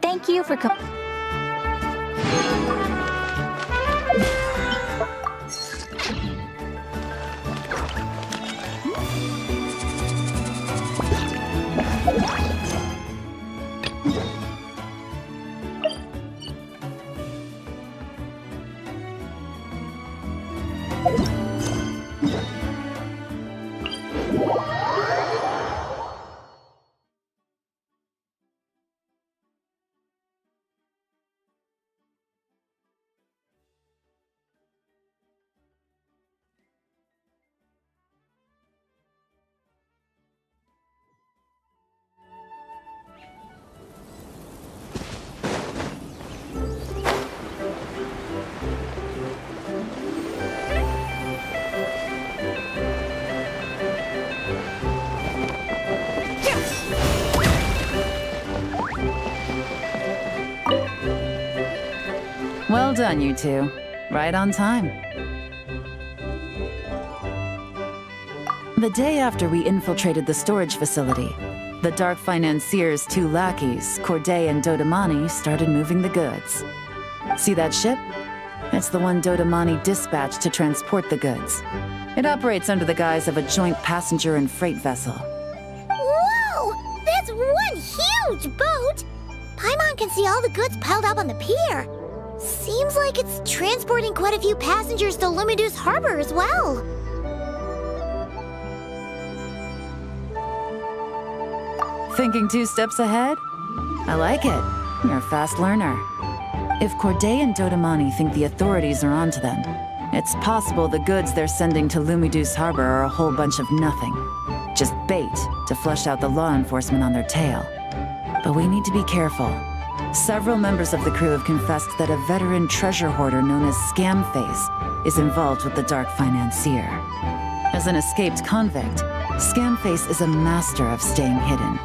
Thank you for Well done, you two. Right on time. The day after we infiltrated the storage facility, the Dark Financier's two lackeys, Corday and Dodamani, started moving the goods. See that ship? It's the one Dodamani dispatched to transport the goods. It operates under the guise of a joint passenger and freight vessel. Whoa! That's one huge boat! Paimon can see all the goods piled up on the pier. Seems like it's transporting quite a few passengers to Lumidus Harbor as well. Thinking 2 steps ahead? I like it. You're a fast learner. If Corday and Dodamani think the authorities are onto them, it's possible the goods they're sending to Lumidus Harbor are a whole bunch of nothing. Just bait to flush out the law enforcement on their tail. But we need to be careful. Several members of the crew have confessed that a veteran treasure hoarder known as Scamface is involved with the Dark Financier. As an escaped convict, Scamface is a master of staying hidden.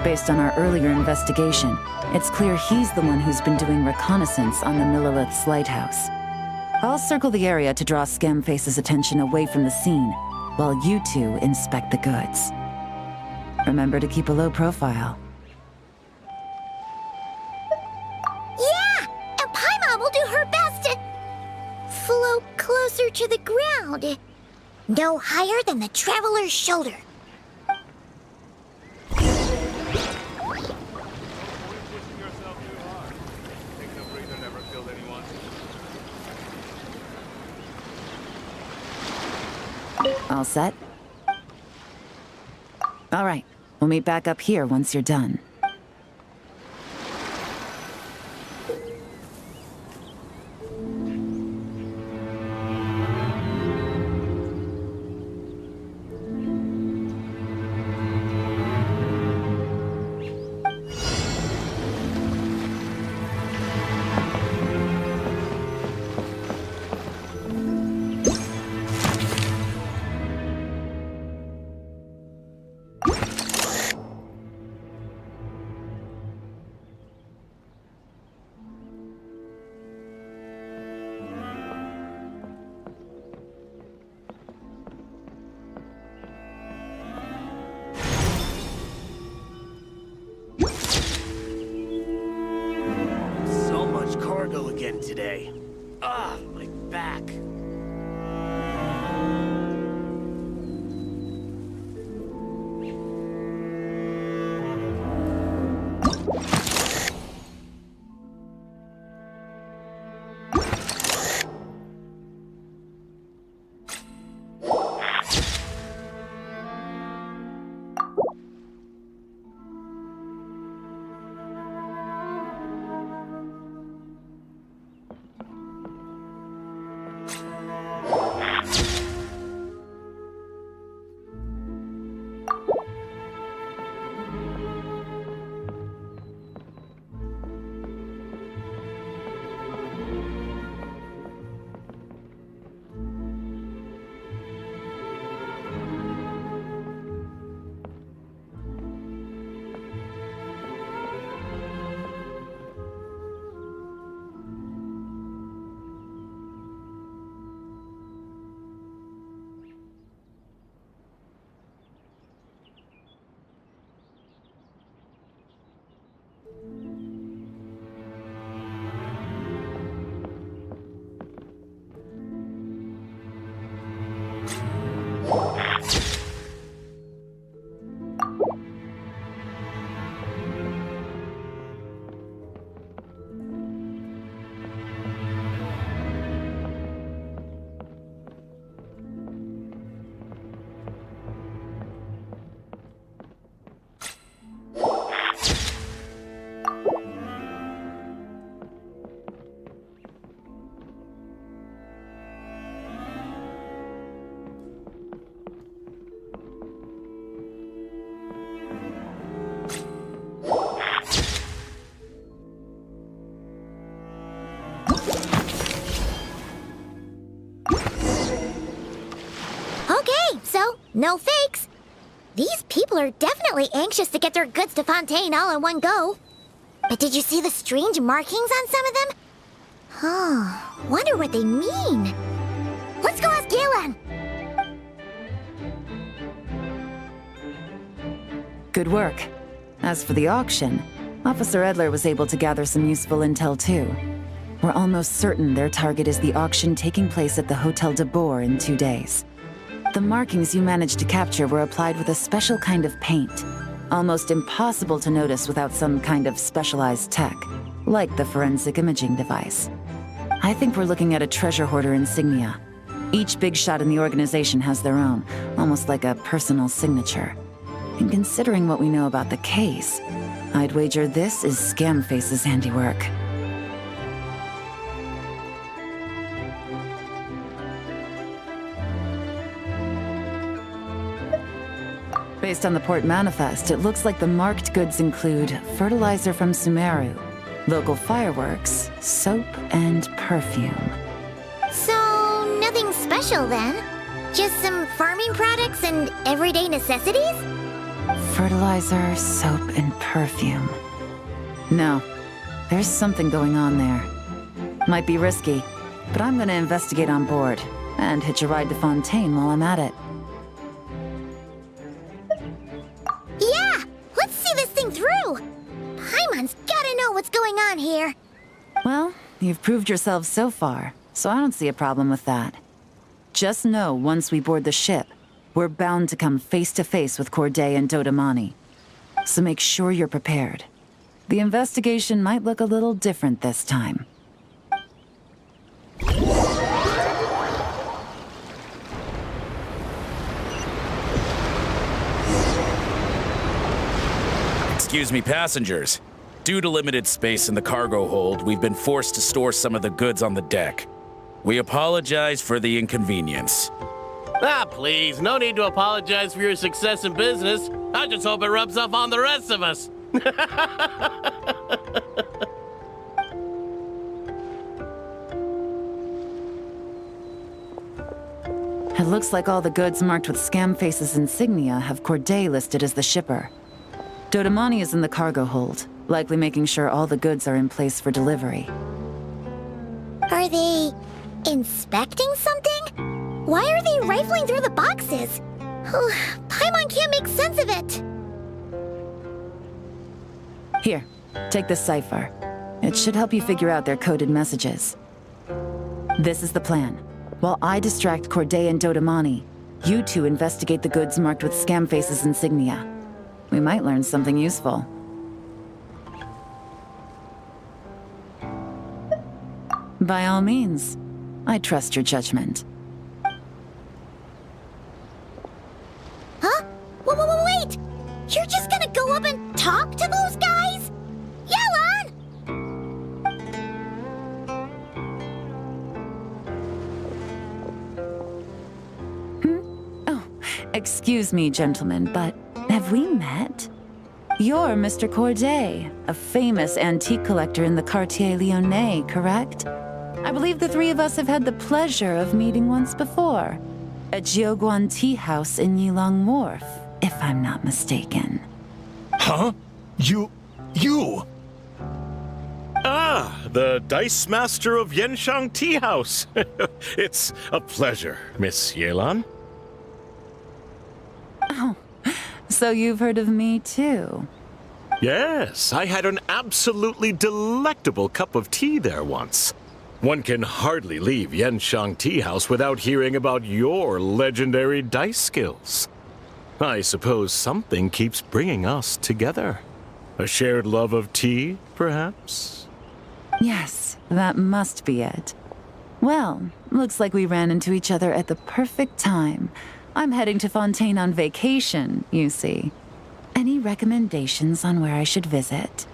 Based on our earlier investigation, it's clear he's the one who's been doing reconnaissance on the Millilith's lighthouse. I'll circle the area to draw Scamface's attention away from the scene, while you two inspect the goods. Remember to keep a low profile. Yeah! And Paimon will do her best to float closer to the ground. No higher than the traveler's shoulder. All set? All right, we'll meet back up here once you're done. Today. Ah, my back. No fakes. These people are definitely anxious to get their goods to Fontaine all in one go. But did you see the strange markings on some of them? Oh, wonder what they mean. Let's go ask Yelan. Good work. As for the auction, Officer Edler was able to gather some useful intel too. We're almost certain their target is the auction taking place at the Hotel de Boer in 2 days. The markings you managed to capture were applied with a special kind of paint, almost impossible to notice without some kind of specialized tech, like the forensic imaging device. I think we're looking at a treasure hoarder insignia. Each big shot in the organization has their own, almost like a personal signature. And considering what we know about the case, I'd wager this is Scamface's handiwork. Based on the port manifest, it looks like the marked goods include fertilizer from Sumeru, local fireworks, soap, and perfume. So, nothing special then? Just some farming products and everyday necessities? Fertilizer, soap, and perfume. No, there's something going on there. Might be risky, but I'm gonna investigate on board, and hitch a ride to Fontaine while I'm at it. Yeah! Let's see this thing through! Paimon's gotta know what's going on here. Well, you've proved yourselves so far, so I don't see a problem with that. Just know once we board the ship, we're bound to come face to face with Corday and Dodamani. So make sure you're prepared. The investigation might look a little different this time. Excuse me, passengers. Due to limited space in the cargo hold, we've been forced to store some of the goods on the deck. We apologize for the inconvenience. Ah, please, no need to apologize for your success in business. I just hope it rubs off on the rest of us. It looks like all the goods marked with Scamface's insignia have Corday listed as the shipper. Dodamani is in the cargo hold, likely making sure all the goods are in place for delivery. Are they inspecting something? Why are they rifling through the boxes? Paimon can't make sense of it. Here, take this cipher. It should help you figure out their coded messages. This is the plan. While I distract Corday and Dodamani, you two investigate the goods marked with Scamface's insignia. We might learn something useful. By all means, I trust your judgment. Huh? Wait! You're just gonna go up and talk to those guys? Yelan! Oh, excuse me, gentlemen, but have we met? You're Mr. Corday, a famous antique collector in the Quartier Lyonnais, correct? I believe the three of us have had the pleasure of meeting once before. At Jiuguan Tea House in Yilong Wharf, if I'm not mistaken. Huh? You... Ah, the Dice Master of Yenshang Tea House. It's a pleasure, Miss Yelan. Oh, so you've heard of me too? Yes, I had an absolutely delectable cup of tea there once. One can hardly leave Yenshang Tea House without hearing about your legendary dice skills. I suppose something keeps bringing us together. A shared love of tea, perhaps? Yes, that must be it. Well, looks like we ran into each other at the perfect time. I'm heading to Fontaine on vacation, you see. Any recommendations on where I should visit?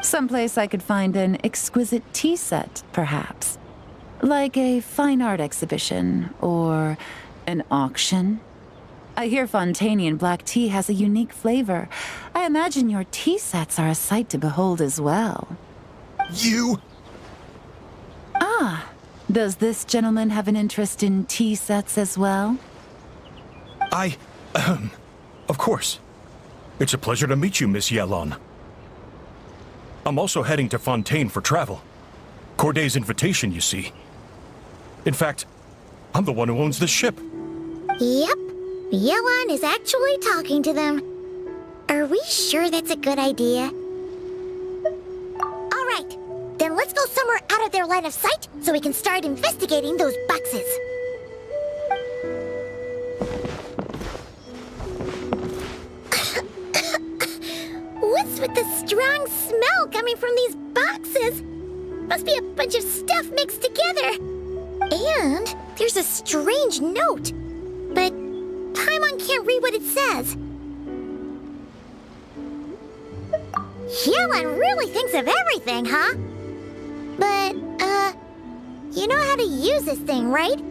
Someplace I could find an exquisite tea set, perhaps. Like a fine art exhibition, or an auction. I hear Fontainian black tea has a unique flavor. I imagine your tea sets are a sight to behold as well. You... Ah, does this gentleman have an interest in tea sets as well? Of course. It's a pleasure to meet you, Miss Yelan. I'm also heading to Fontaine for travel. Corday's invitation, you see. In fact, I'm the one who owns the ship. Yep. Yelan is actually talking to them. Are we sure that's a good idea? All right. Then let's go somewhere out of their line of sight so we can start investigating those boxes. What's with the strong smell coming from these boxes? Must be a bunch of stuff mixed together. And there's a strange note. But Paimon can't read what it says. Yelan really thinks of everything, huh? But, you know how to use this thing, right?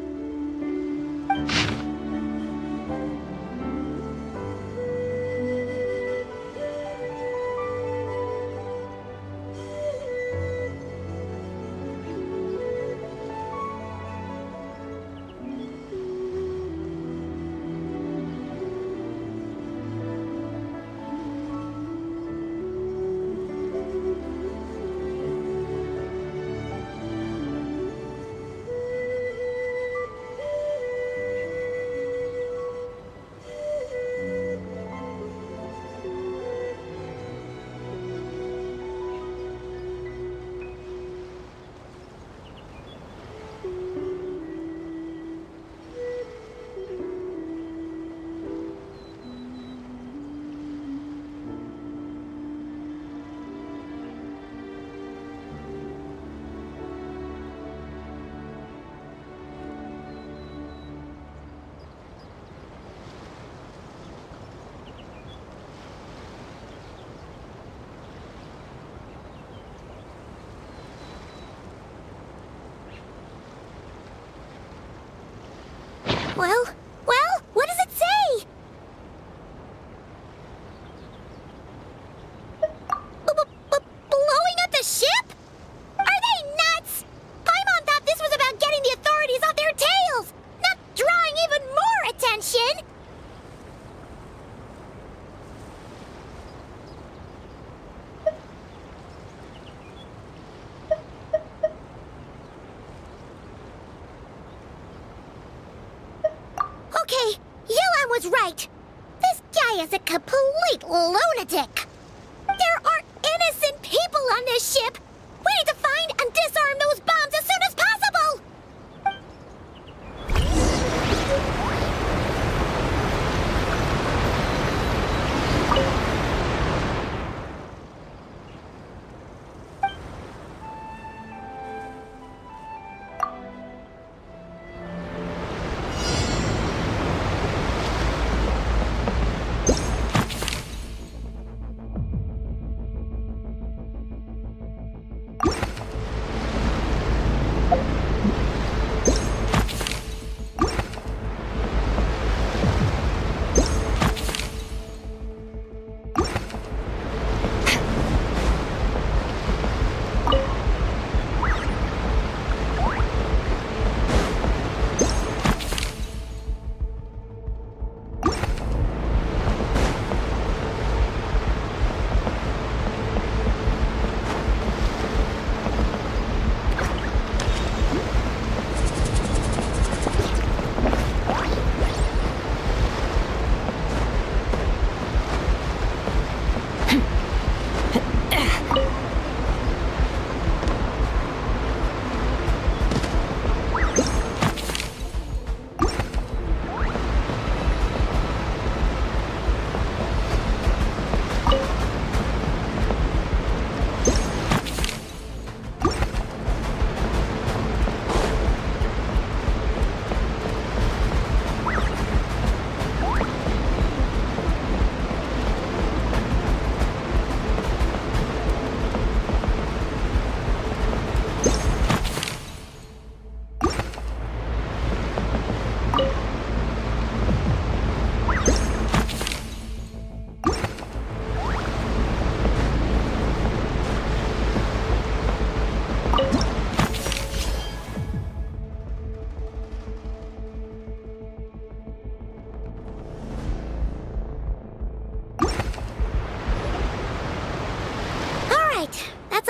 Well, what does it say? Blowing up the ship? Are they nuts? Paimon thought this was about getting the authorities off their tails, not drawing even more attention. Okay, Yelan was right. This guy is a complete lunatic. There are innocent people on this ship. We need to find and disarm those bombs as soon as possible.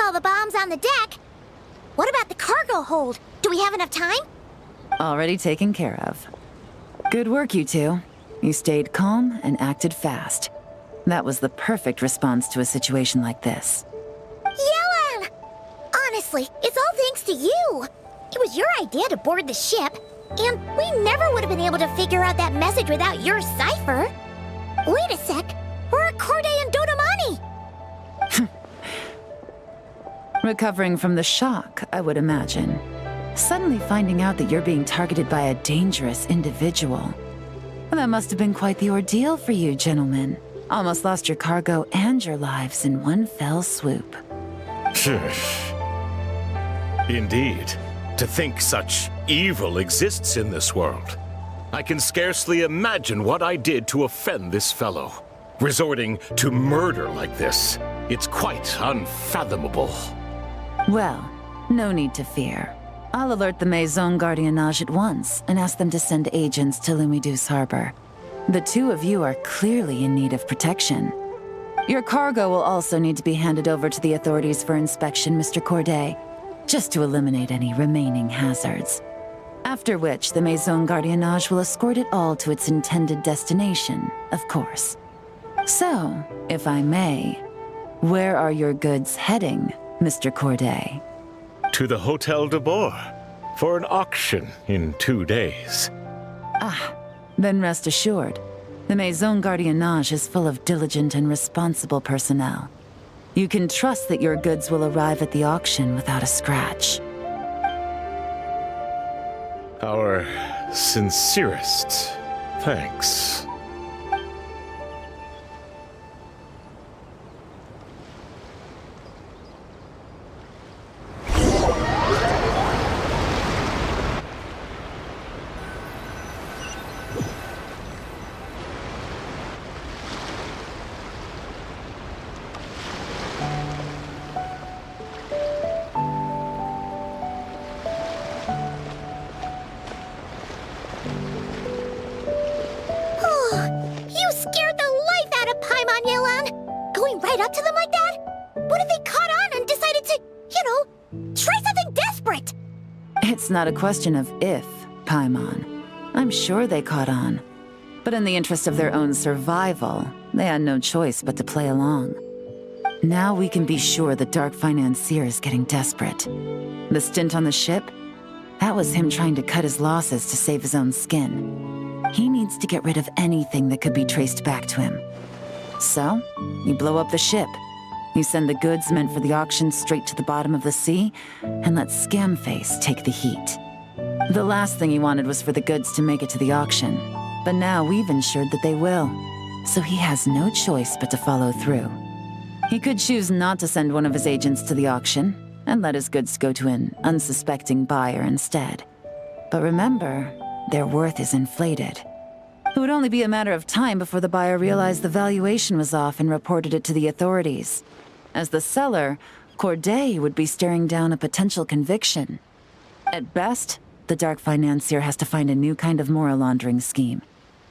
all the bombs on the deck. What about the cargo hold? Do we have enough time? Already taken care of. Good work, you two. You stayed calm and acted fast. That was the perfect response to a situation like this. Yelan! Honestly, it's all thanks to you. It was your idea to board the ship, and we never would have been able to figure out that message without your cipher. Wait a sec. We're at Corday and Dodomani. Recovering from the shock, I would imagine. Suddenly finding out that you're being targeted by a dangerous individual. Well, that must have been quite the ordeal for you, gentlemen. Almost lost your cargo and your lives in one fell swoop. Indeed. To think such evil exists in this world. I can scarcely imagine what I did to offend this fellow. Resorting to murder like this, it's quite unfathomable. Well, no need to fear. I'll alert the Maison Gardiennage at once and ask them to send agents to Lumidus Harbor. The two of you are clearly in need of protection. Your cargo will also need to be handed over to the authorities for inspection, Mr. Corday, just to eliminate any remaining hazards. After which, the Maison Gardiennage will escort it all to its intended destination, of course. So, if I may, where are your goods heading, Mr. Corday? To the Hotel de Boer for an auction in 2 days. Then rest assured, the Maison Gardiennage is full of diligent and responsible personnel. You can trust that your goods will arrive at the auction without a scratch. Our sincerest thanks. You scared the life out of Paimon, Yelan! Going right up to them like that? What if they caught on and decided to, try something desperate? It's not a question of if, Paimon. I'm sure they caught on. But in the interest of their own survival, they had no choice but to play along. Now we can be sure the Dark Financier is getting desperate. The stint on the ship? That was him trying to cut his losses to save his own skin. He needs to get rid of anything that could be traced back to him. So, you blow up the ship. You send the goods meant for the auction straight to the bottom of the sea, and let Scamface take the heat. The last thing he wanted was for the goods to make it to the auction, but now we've ensured that they will, so he has no choice but to follow through. He could choose not to send one of his agents to the auction, and let his goods go to an unsuspecting buyer instead. But remember, their worth is inflated. It would only be a matter of time before the buyer realized the valuation was off and reported it to the authorities. As the seller, Corday would be staring down a potential conviction. At best, the Dark Financier has to find a new kind of moral laundering scheme.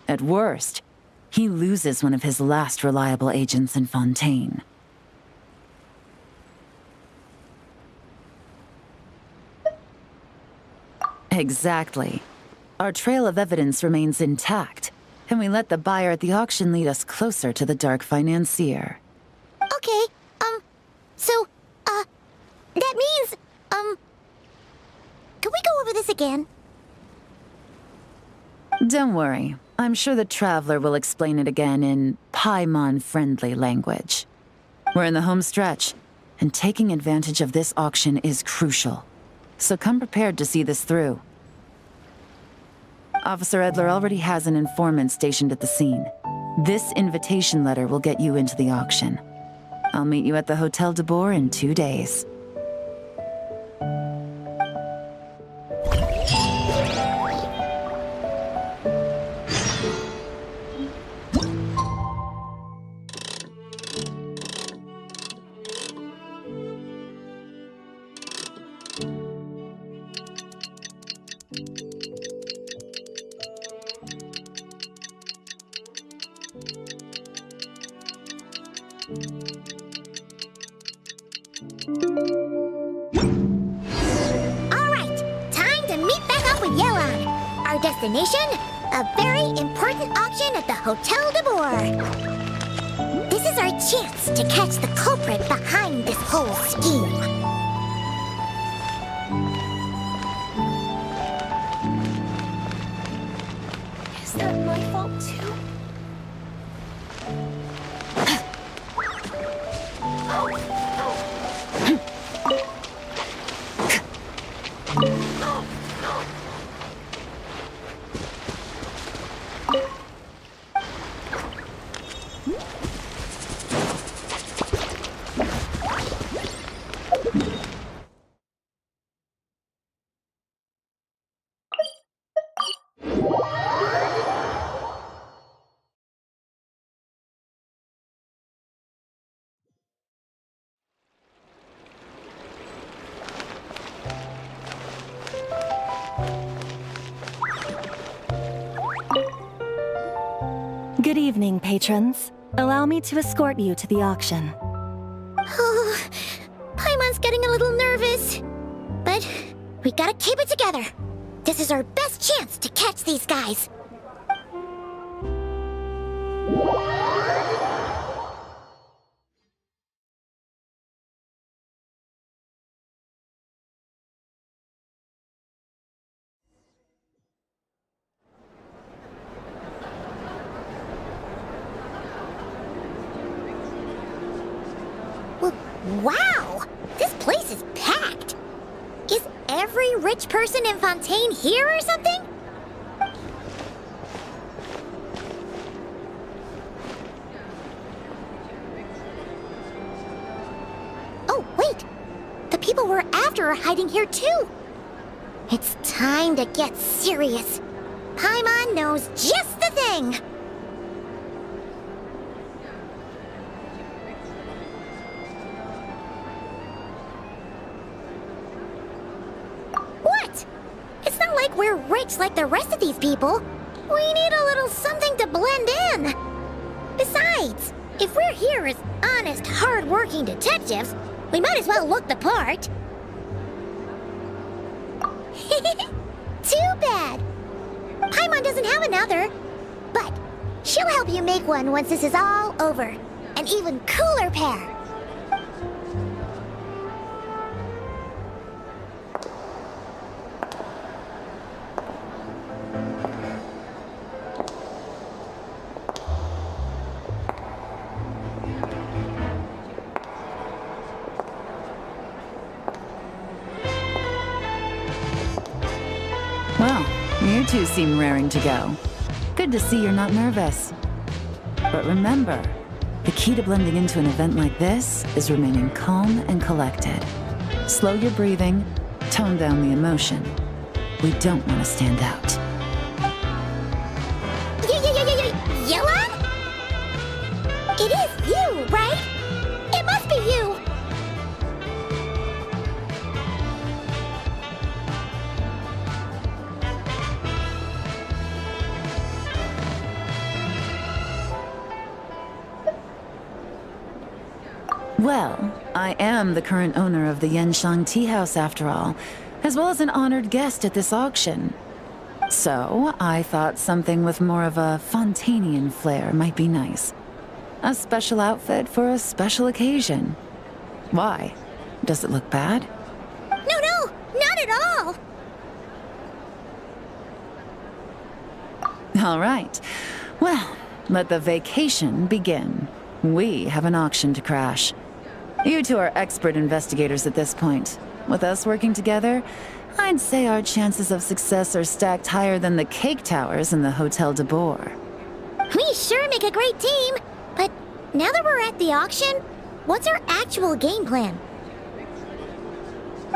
At worst, he loses one of his last reliable agents in Fontaine. Exactly. Our trail of evidence remains intact, and we let the buyer at the auction lead us closer to the Dark Financier. Okay, that means, can we go over this again? Don't worry. I'm sure the Traveler will explain it again in Paimon-friendly language. We're in the home stretch, and taking advantage of this auction is crucial. So come prepared to see this through. Officer Edler already has an informant stationed at the scene. This invitation letter will get you into the auction. I'll meet you at the Hotel de Boer in 2 days. our destination, a very important auction at the Hotel de Boer. This is our chance to catch the culprit behind this whole scheme. Is that my fault too? Good evening, patrons. Allow me to escort you to the auction. Oh, Paimon's getting a little nervous. But we gotta keep it together. This is our best chance to catch these guys. Wow! This place is packed! Is every rich person in Fontaine here or something? Oh, wait! The people we're after are hiding here too! It's time to get serious. Paimon knows just the thing! It's not like we're rich like the rest of these people. We need a little something to blend in. Besides, if we're here as honest, hard-working detectives, we might as well look the part. Too bad. Paimon doesn't have another. But she'll help you make one once this is all over. An even cooler pair. Well, you two seem raring to go. Good to see you're not nervous. But remember, the key to blending into an event like this is remaining calm and collected. Slow your breathing, tone down the emotion. We don't want to stand out. Yelan? It is you, right? It must be you! Well, I am the current owner of the Yenshang Tea House after all, as well as an honored guest at this auction. So, I thought something with more of a Fontainian flair might be nice. A special outfit for a special occasion. Why? Does it look bad? No, not at all! All right. Well, let the vacation begin. We have an auction to crash. You two are expert investigators at this point. With us working together, I'd say our chances of success are stacked higher than the cake towers in the Hotel de Boer. We sure make a great team, but now that we're at the auction, what's our actual game plan?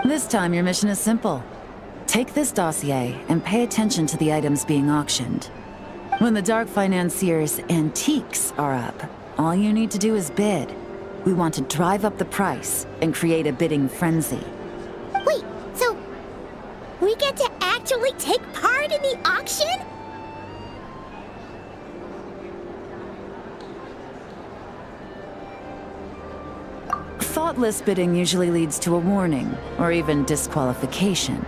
This time your mission is simple. Take this dossier and pay attention to the items being auctioned. When the Dark Financier's antiques are up, all you need to do is bid. We want to drive up the price and create a bidding frenzy. Wait, so we get to actually take part in the auction? Thoughtless bidding usually leads to a warning, or even disqualification.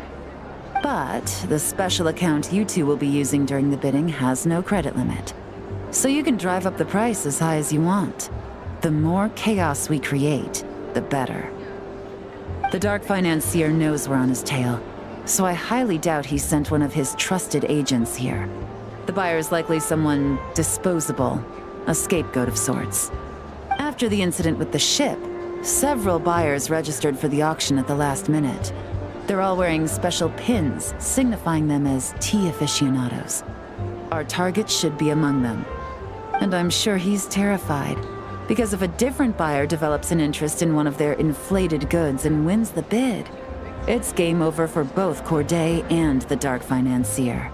But the special account you two will be using during the bidding has no credit limit. So you can drive up the price as high as you want. The more chaos we create, the better. The Dark Financier knows we're on his tail, so I highly doubt he sent one of his trusted agents here. The buyer's likely someone disposable, a scapegoat of sorts. After the incident with the ship, several buyers registered for the auction at the last minute. They're all wearing special pins, signifying them as tea aficionados. Our target should be among them. And I'm sure he's terrified, because if a different buyer develops an interest in one of their inflated goods and wins the bid, it's game over for both Corday and the Dark Financier.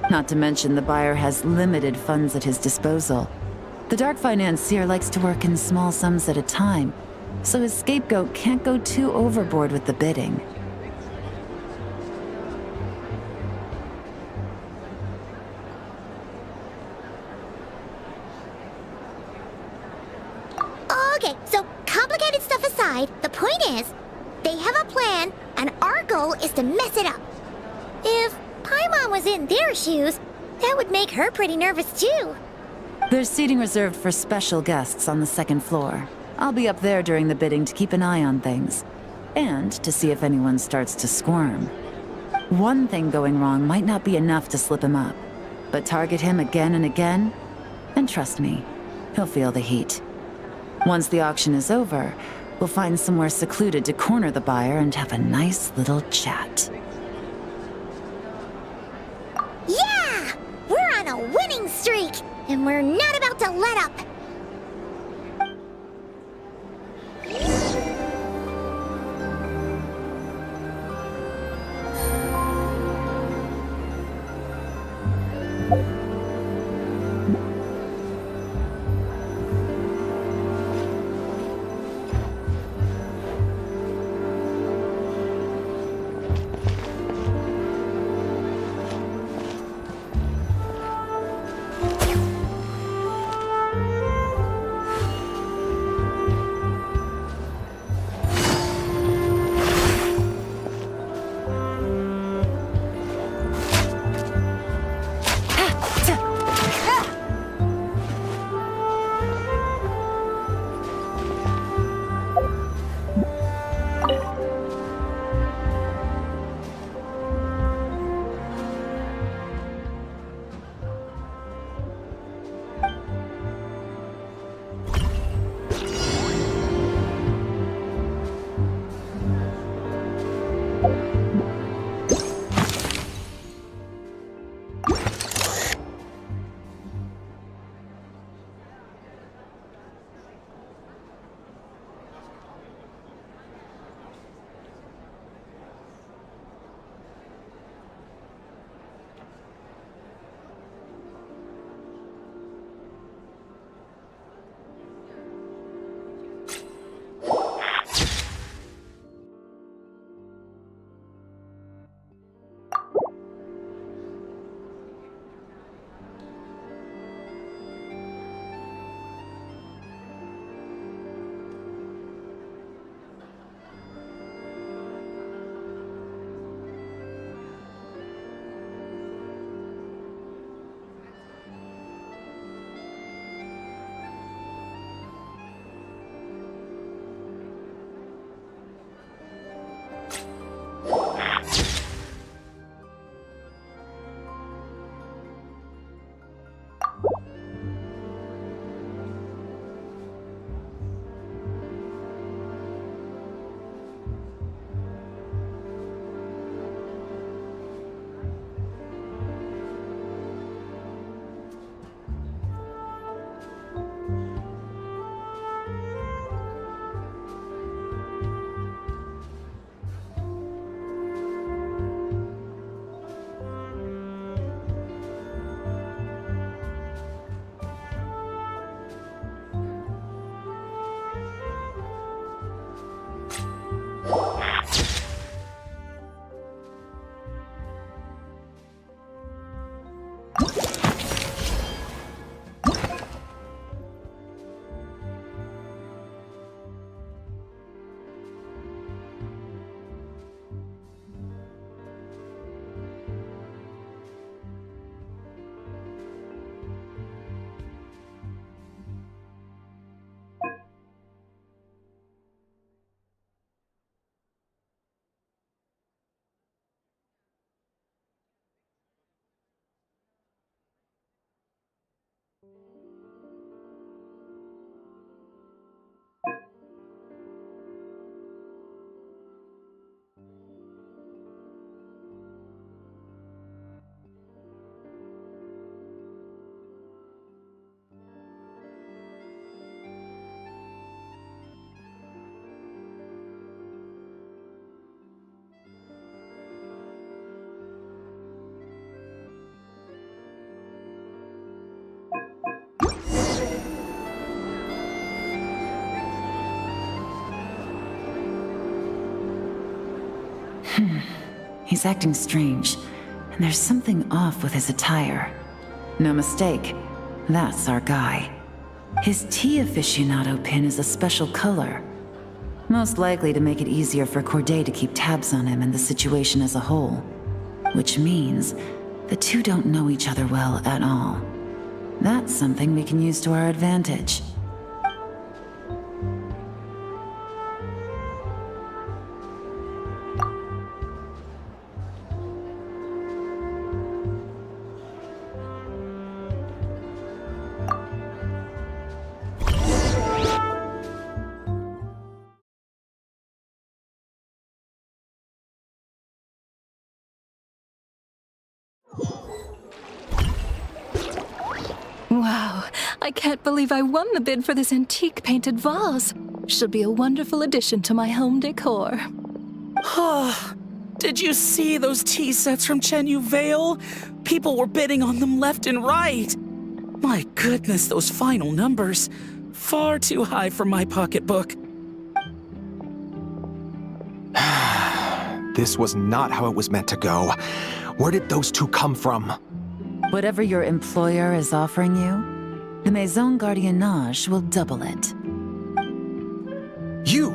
Not to mention the buyer has limited funds at his disposal. The Dark Financier likes to work in small sums at a time, so his scapegoat can't go too overboard with the bidding. Okay, so complicated stuff aside, the point is, they have a plan, and our goal is to mess it up. If Paimon was in their shoes, that would make her pretty nervous too. There's seating reserved for special guests on the second floor. I'll be up there during the bidding to keep an eye on things, and to see if anyone starts to squirm. One thing going wrong might not be enough to slip him up, but target him again and again, and trust me, he'll feel the heat. Once the auction is over, we'll find somewhere secluded to corner the buyer and have a nice little chat. Yeah! We're on a winning streak, and we're not about to let up. He's acting strange, and there's something off with his attire. No mistake, that's our guy. His tea aficionado pin is a special color. Most likely to make it easier for Corday to keep tabs on him and the situation as a whole. Which means the two don't know each other well at all. That's something we can use to our advantage. Wow, I can't believe I won the bid for this antique painted vase. She'll be a wonderful addition to my home decor. Did you see those tea sets from Chenyu Vale? People were bidding on them left and right. My goodness, those final numbers. Far too high for my pocketbook. This was not how it was meant to go. Where did those two come from? Whatever your employer is offering you, the Maison Gardiennage will double it. You!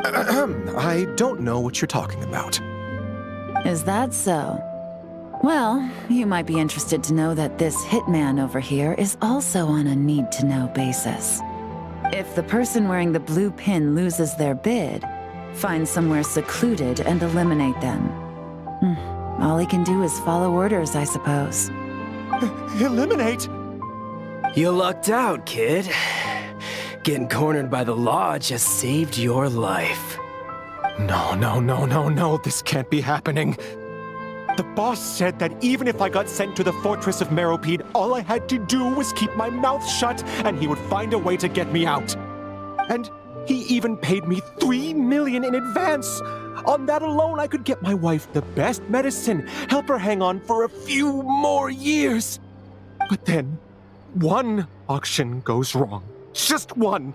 I don't know what you're talking about. Is that so? Well, you might be interested to know that this hitman over here is also on a need-to-know basis. If the person wearing the blue pin loses their bid, find somewhere secluded and eliminate them. All he can do is follow orders, I suppose. Eliminate? You lucked out, kid. Getting cornered by the law just saved your life. No. This can't be happening. The boss said that even if I got sent to the fortress of Meropide, all I had to do was keep my mouth shut and he would find a way to get me out. And he even paid me $3 million in advance. On that alone, I could get my wife the best medicine, help her hang on for a few more years. But then, one auction goes wrong. Just one.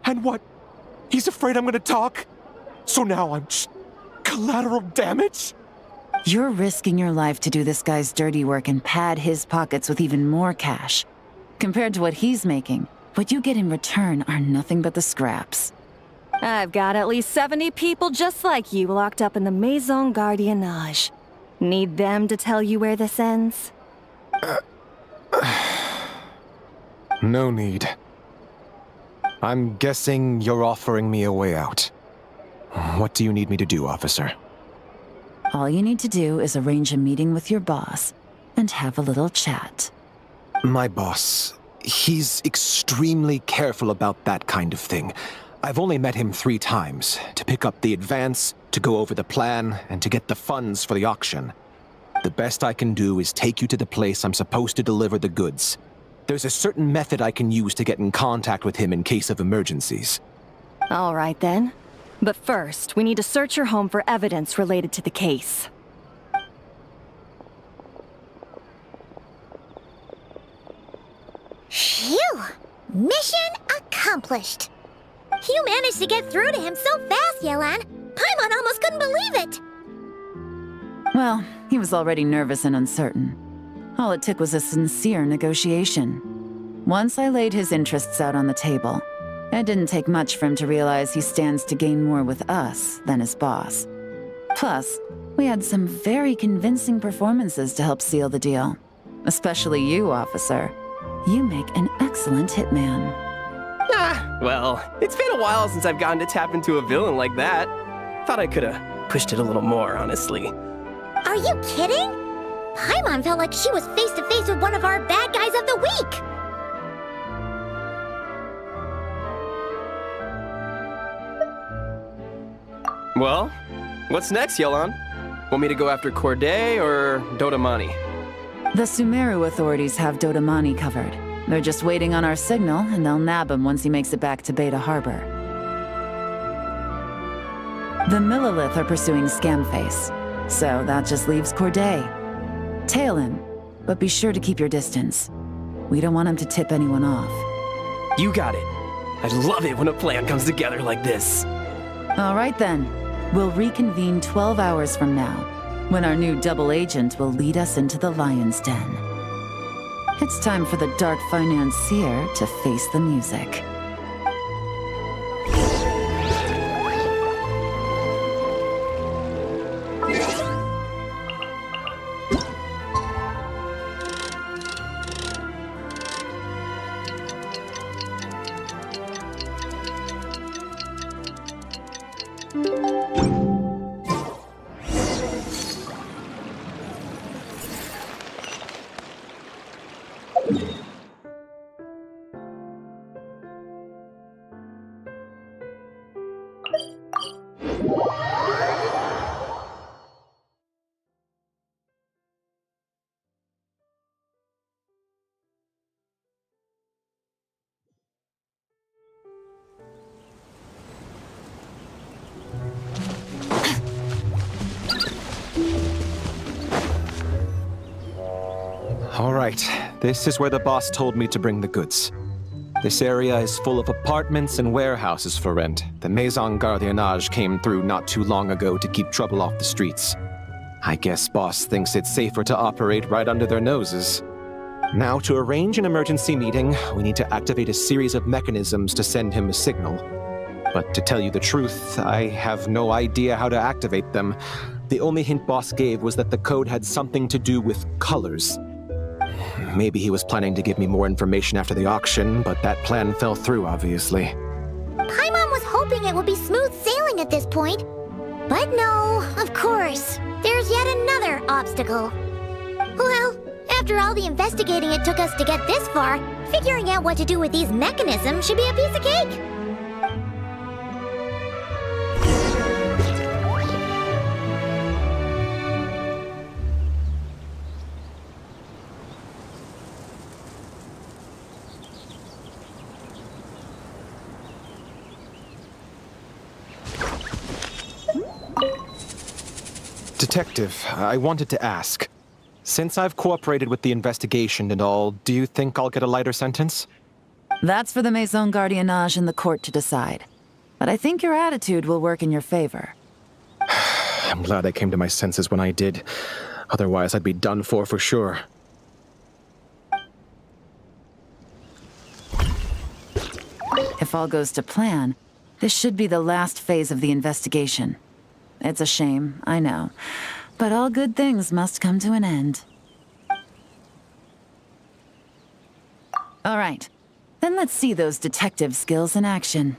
And what? He's afraid I'm gonna talk? So now I'm just collateral damage? You're risking your life to do this guy's dirty work and pad his pockets with even more cash. Compared to what he's making, what you get in return are nothing but the scraps. I've got at least 70 people just like you locked up in the Maison Gardiennage. Need them to tell you where this ends? No need. I'm guessing you're offering me a way out. What do you need me to do, officer? All you need to do is arrange a meeting with your boss and have a little chat. My boss, he's extremely careful about that kind of thing. I've only met him 3 times, to pick up the advance, to go over the plan, and to get the funds for the auction. The best I can do is take you to the place I'm supposed to deliver the goods. There's a certain method I can use to get in contact with him in case of emergencies. All right then. But first, we need to search your home for evidence related to the case. Phew! Mission accomplished. You managed to get through to him so fast, Yelan. Paimon almost couldn't believe it. Well, he was already nervous and uncertain. All it took was a sincere negotiation. Once I laid his interests out on the table, it didn't take much for him to realize he stands to gain more with us than his boss. Plus, we had some very convincing performances to help seal the deal. Especially you, officer. You make an excellent hitman. Well, it's been a while since I've gotten to tap into a villain like that. Thought I could've pushed it a little more, honestly. Are you kidding? Paimon felt like she was face to face with one of our bad guys of the week. Well, what's next, Yelan? Want me to go after Corday or Dodamani? The Sumeru authorities have Dodamani covered. They're just waiting on our signal, and they'll nab him once he makes it back to Beta Harbor. The Millilith are pursuing Scamface, so that just leaves Corday. Tail him, but be sure to keep your distance. We don't want him to tip anyone off. You got it. I love it when a plan comes together like this. All right then. We'll reconvene 12 hours from now, when our new double agent will lead us into the lion's den. It's time for the dark financier to face the music. All right, this is where the boss told me to bring the goods. This area is full of apartments and warehouses for rent. The Maison Gardiennage came through not too long ago to keep trouble off the streets. I guess boss thinks it's safer to operate right under their noses. Now, to arrange an emergency meeting, we need to activate a series of mechanisms to send him a signal. But to tell you the truth, I have no idea how to activate them. The only hint boss gave was that the code had something to do with colors. Maybe he was planning to give me more information after the auction, but that plan fell through, obviously. Paimon was hoping it would be smooth sailing at this point. But no, of course. There's yet another obstacle. Well, after all the investigating it took us to get this far, figuring out what to do with these mechanisms should be a piece of cake. Detective, I wanted to ask. Since I've cooperated with the investigation and all, do you think I'll get a lighter sentence? That's for the Maison Gardiennage and the court to decide. But I think your attitude will work in your favor. I'm glad I came to my senses when I did. Otherwise, I'd be done for sure. If all goes to plan, this should be the last phase of the investigation. It's a shame, I know. But all good things must come to an end. All right. Then let's see those detective skills in action.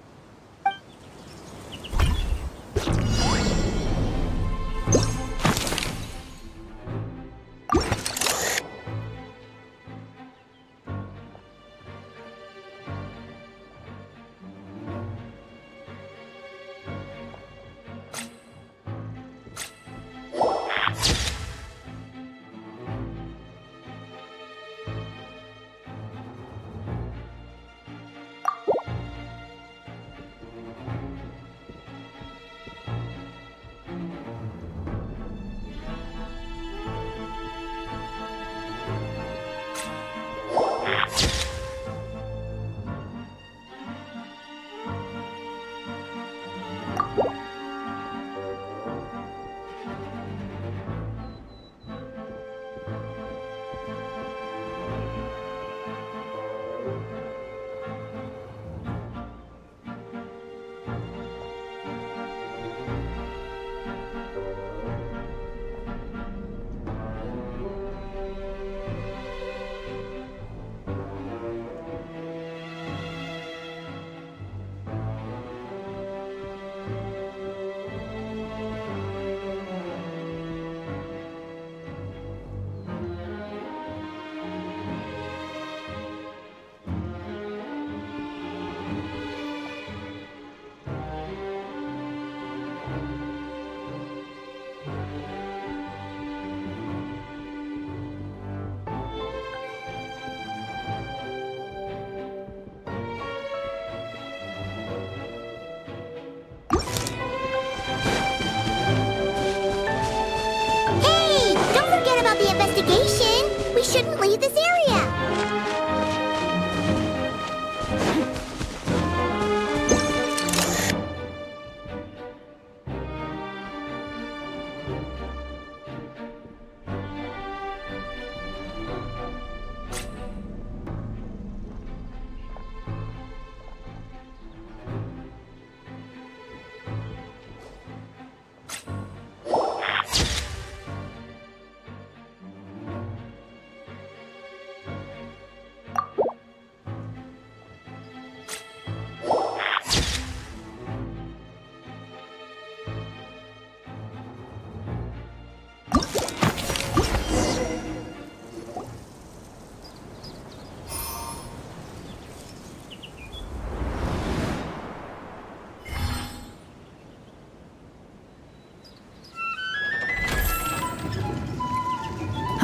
We shouldn't leave this area!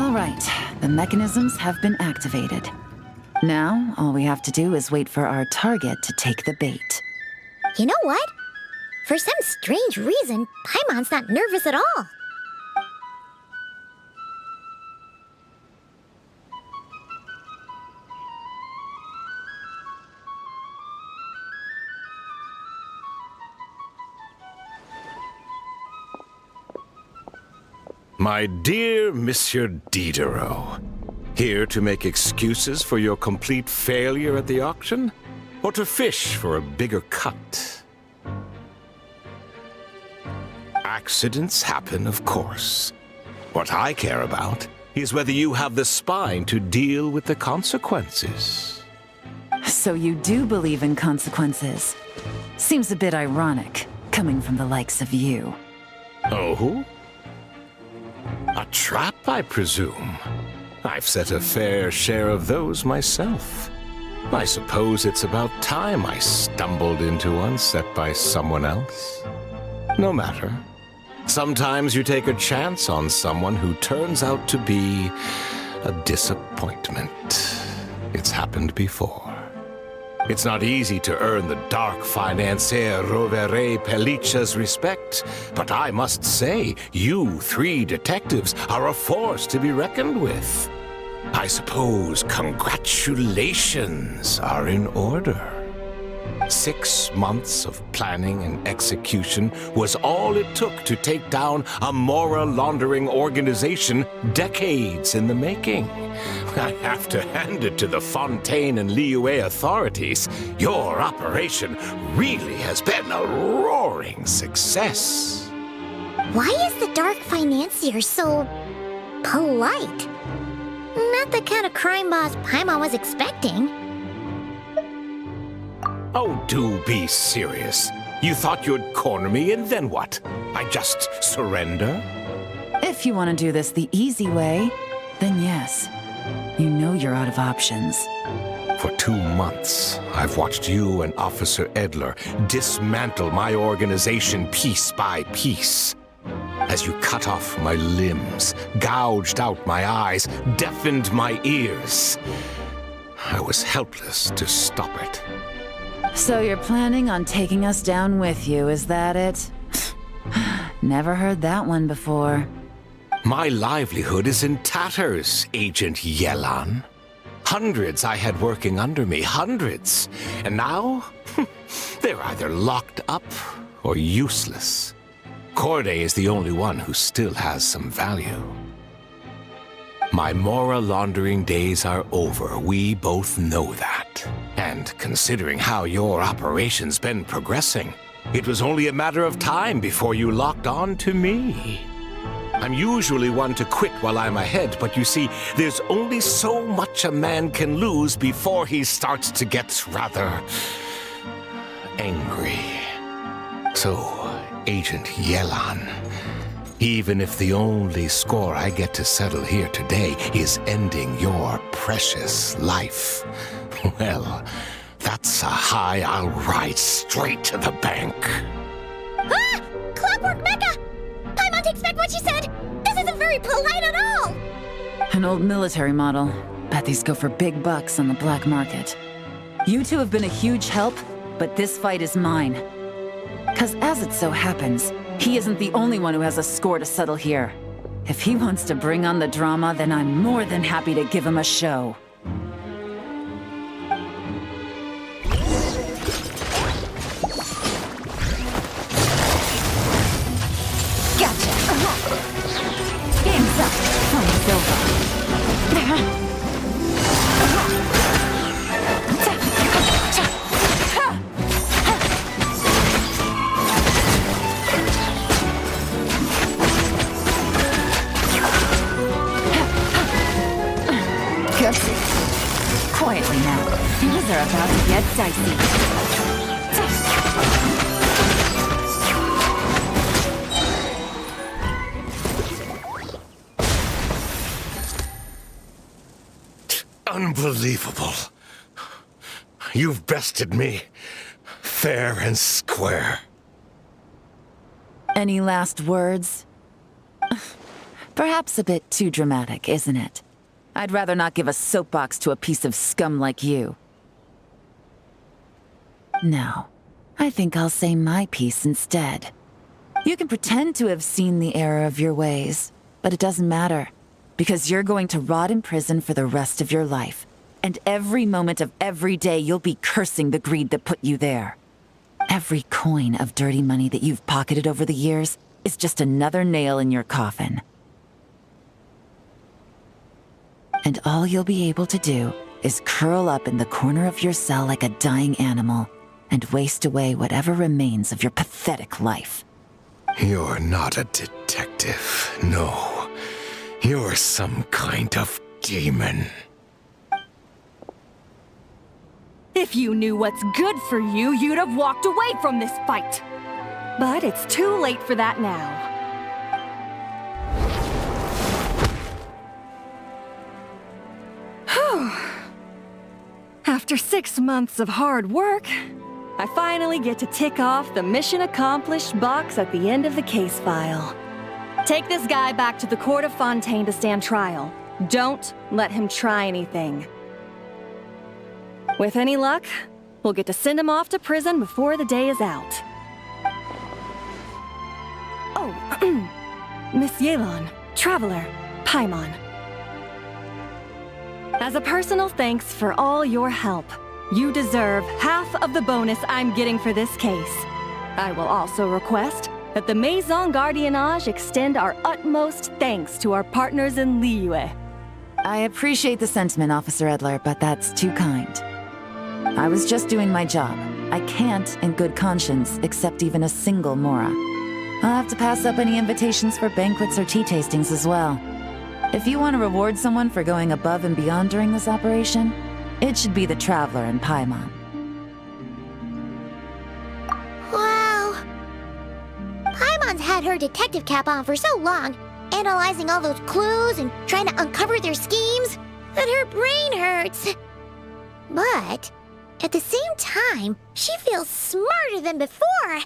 All right, the mechanisms have been activated. Now, all we have to do is wait for our target to take the bait. You know what? For some strange reason, Paimon's not nervous at all. My dear Monsieur Diderot, here to make excuses for your complete failure at the auction? Or to fish for a bigger cut? Accidents happen, of course. What I care about is whether you have the spine to deal with the consequences. So you do believe in consequences. Seems a bit ironic, coming from the likes of you. Oh? A trap, I presume. I've set a fair share of those myself. I suppose it's about time I stumbled into one set by someone else. No matter. Sometimes you take a chance on someone who turns out to be a disappointment. It's happened before. It's not easy to earn the dark financier Rovere Pelliccia's respect, but I must say, you three detectives are a force to be reckoned with. I suppose congratulations are in order. 6 months of planning and execution was all it took to take down a Mora laundering organization decades in the making. I have to hand it to the Fontaine and Liyue authorities. Your operation really has been a roaring success. Why is the Dark Financier so polite? Not the kind of crime boss Paimon was expecting. Oh, do be serious. You thought you'd corner me and then what? I just surrender? If you want to do this the easy way, then yes. You know you're out of options. For 2 months, I've watched you and Officer Edler dismantle my organization piece by piece. As you cut off my limbs, gouged out my eyes, deafened my ears. I was helpless to stop it. So you're planning on taking us down with you, is that it? Never heard that one before. My livelihood is in tatters, Agent Yelan. Hundreds I had working under me, hundreds. And now, they're either locked up or useless. Corday is the only one who still has some value. My Mora laundering days are over. We both know that. And considering how your operation's been progressing, it was only a matter of time before you locked on to me. I'm usually one to quit while I'm ahead, but you see, there's only so much a man can lose before he starts to get rather angry. So, Agent Yelan, even if the only score I get to settle here today is ending your precious life, well, that's a high I'll ride straight to the bank. Ah! Clockwork Mecha! Paimon takes back what she said! This isn't very polite at all! An old military model. Bet these go for big bucks on the black market. You two have been a huge help, but this fight is mine. 'Cause as it so happens, he isn't the only one who has a score to settle here. If he wants to bring on the drama, then I'm more than happy to give him a show. Gotcha! Game's up. Play's over. Quietly now. Things are about to get dicey. Unbelievable. You've bested me, fair and square. Any last words? Perhaps a bit too dramatic, isn't it? I'd rather not give a soapbox to a piece of scum like you. No, I think I'll say my piece instead. You can pretend to have seen the error of your ways, but it doesn't matter, because you're going to rot in prison for the rest of your life. And every moment of every day you'll be cursing the greed that put you there. Every coin of dirty money that you've pocketed over the years is just another nail in your coffin. And all you'll be able to do is curl up in the corner of your cell like a dying animal and waste away whatever remains of your pathetic life. You're not a detective, no. You're some kind of demon. If you knew what's good for you, you'd have walked away from this fight. But it's too late for that now. After 6 months of hard work, I finally get to tick off the mission accomplished box at the end of the case file. Take this guy back to the court of Fontaine to stand trial. Don't let him try anything. With any luck, we'll get to send him off to prison before the day is out. Oh, Miss Yelan, Traveler, Paimon. As a personal thanks for all your help, you deserve half of the bonus I'm getting for this case. I will also request that the Maison Gardiennage extend our utmost thanks to our partners in Liyue. I appreciate the sentiment, Officer Edler, but that's too kind. I was just doing my job. I can't, in good conscience, accept even a single Mora. I'll have to pass up any invitations for banquets or tea tastings as well. If you want to reward someone for going above and beyond during this operation, it should be the Traveler and Paimon. Wow. Paimon's had her detective cap on for so long, analyzing all those clues and trying to uncover their schemes, that her brain hurts. But at the same time, she feels smarter than before.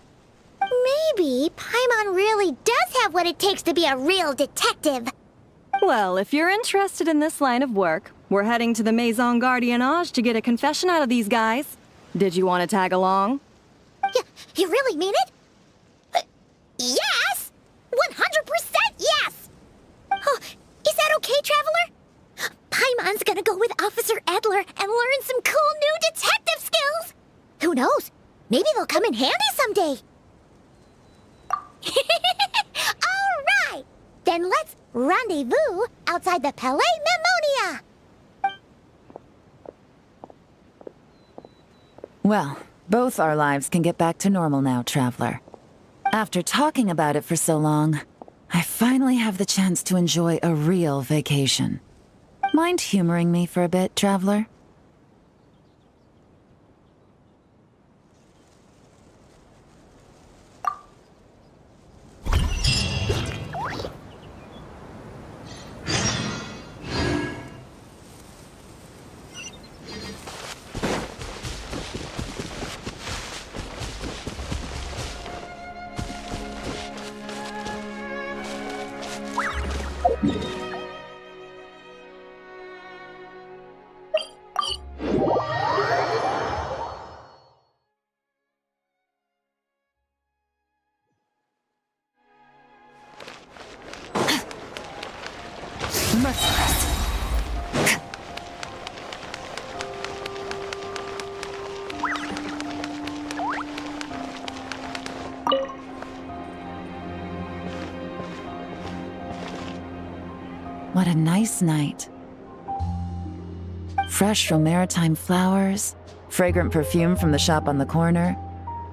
Maybe Paimon really does have what it takes to be a real detective. Well, if you're interested in this line of work, we're heading to the Maison Gardiennage to get a confession out of these guys. Did you want to tag along? You really mean it? Yes! 100% yes! Oh, is that okay, Traveler? Paimon's gonna go with Officer Edler and learn some cool new detective skills! Who knows? Maybe they'll come in handy someday. All right! Then let's rendezvous outside the Palais Memonia! Well, both our lives can get back to normal now, Traveler. After talking about it for so long, I finally have the chance to enjoy a real vacation. Mind humoring me for a bit, Traveler? Merciless. What a nice night. Fresh from maritime flowers, fragrant perfume from the shop on the corner,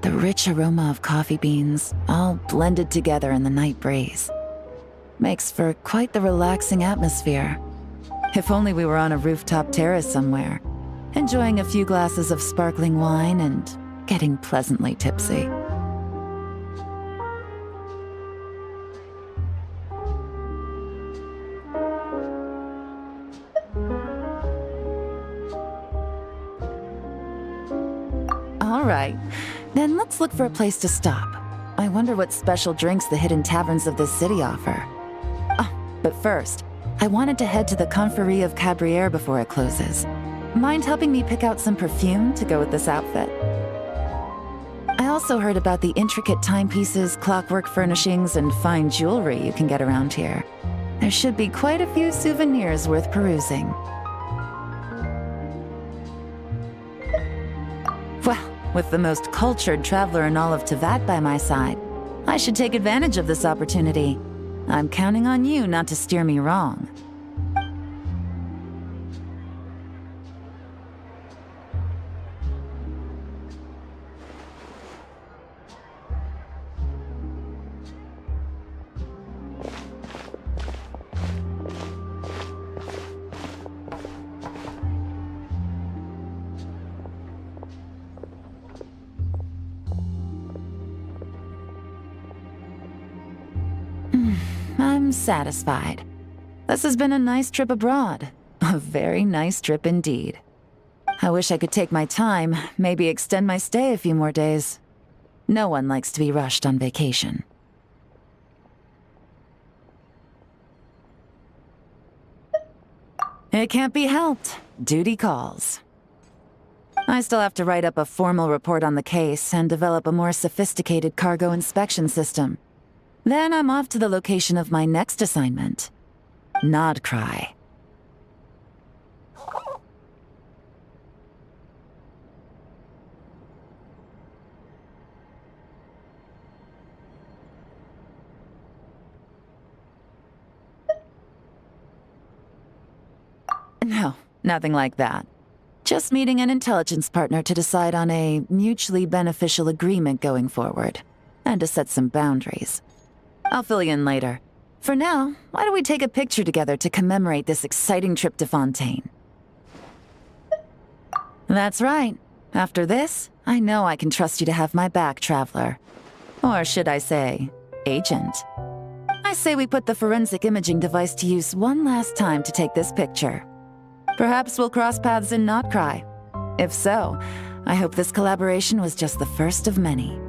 the rich aroma of coffee beans, all blended together in the night breeze. Makes for quite the relaxing atmosphere. If only we were on a rooftop terrace somewhere, enjoying a few glasses of sparkling wine and getting pleasantly tipsy. All right, then let's look for a place to stop. I wonder what special drinks the hidden taverns of this city offer. Oh, But first, I wanted to head to the Confrérie of Cabriere before it closes. Mind helping me pick out some perfume to go with this outfit? I also heard about the intricate timepieces, clockwork furnishings, and fine jewelry you can get around here. There should be quite a few souvenirs worth perusing. Well, with the most cultured traveler in all of Tevat by my side, I should take advantage of this opportunity. I'm counting on you not to steer me wrong. I'm satisfied. This has been a nice trip abroad. A very nice trip indeed. I wish I could take my time, maybe extend my stay a few more days. No one likes to be rushed on vacation. It can't be helped. Duty calls. I still have to write up a formal report on the case and develop a more sophisticated cargo inspection system. Then I'm off to the location of my next assignment. Nodcry. No, nothing like that. Just meeting an intelligence partner to decide on a mutually beneficial agreement going forward, and to set some boundaries. I'll fill you in later. For now, why don't we take a picture together to commemorate this exciting trip to Fontaine? That's right. After this, I know I can trust you to have my back, Traveler. Or should I say, Agent. I say we put the forensic imaging device to use one last time to take this picture. Perhaps we'll cross paths in Notcry. If so, I hope this collaboration was just the first of many.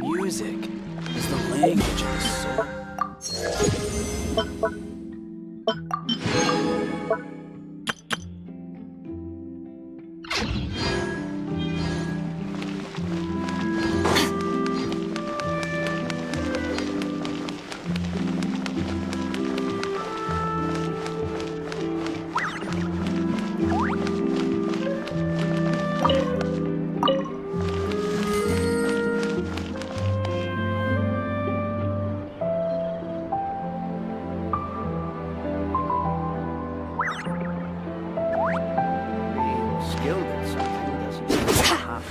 Music is the language of the soul. Skilled at something doesn't mean it's hot.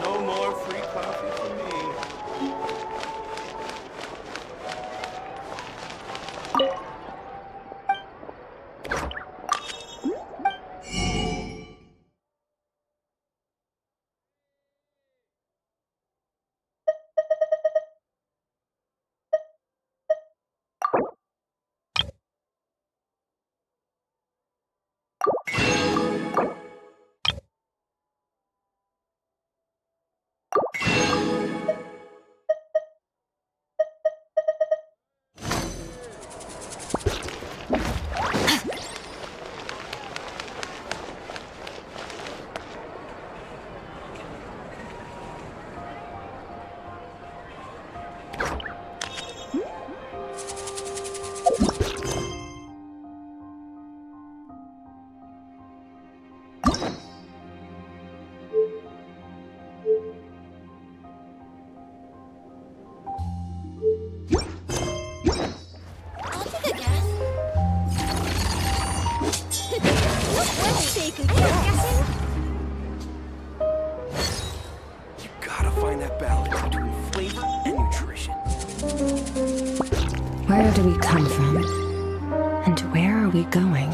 No more free coffee for me. I'll take a guess. Let's take a guess. You gotta find that balance between flavor and nutrition. Where do we come from? And where are we going?